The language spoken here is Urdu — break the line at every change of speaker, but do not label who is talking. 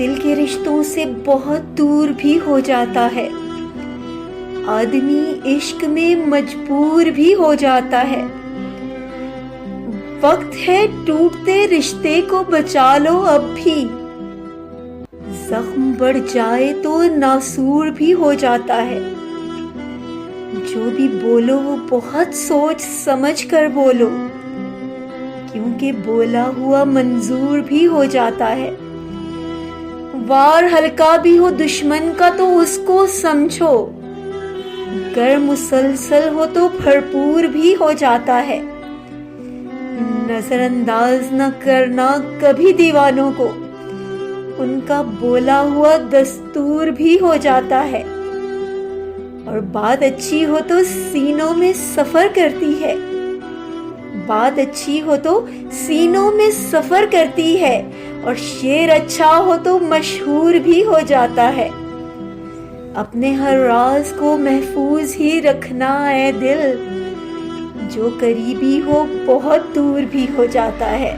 دل کے رشتوں سے بہت دور بھی ہو جاتا ہے، آدمی عشق میں مجبور بھی ہو جاتا ہے۔ وقت ہے ٹوٹتے رشتے کو بچا لو اب بھی، زخم بڑھ جائے تو ناسور بھی ہو جاتا ہے۔ جو بھی بولو وہ بہت سوچ سمجھ کر بولو، کیونکہ بولا ہوا منظور بھی ہو جاتا ہے۔ وار ہلکا بھی ہو دشمن کا تو اس کو سمجھو، گر مسلسل ہو تو بھرپور بھی ہو جاتا ہے۔ نظر انداز نہ کرنا کبھی دیوانوں کو، ان کا بولا ہوا دستور بھی ہو جاتا ہے۔ اور بات اچھی ہو تو سینوں میں سفر کرتی ہے، بات اچھی ہو تو سینوں میں سفر کرتی ہے، اور شعر اچھا ہو تو مشہور بھی ہو جاتا ہے۔ اپنے ہر راز کو محفوظ ہی رکھنا اے دل، جو قریبی ہو بہت دور بھی ہو جاتا ہے۔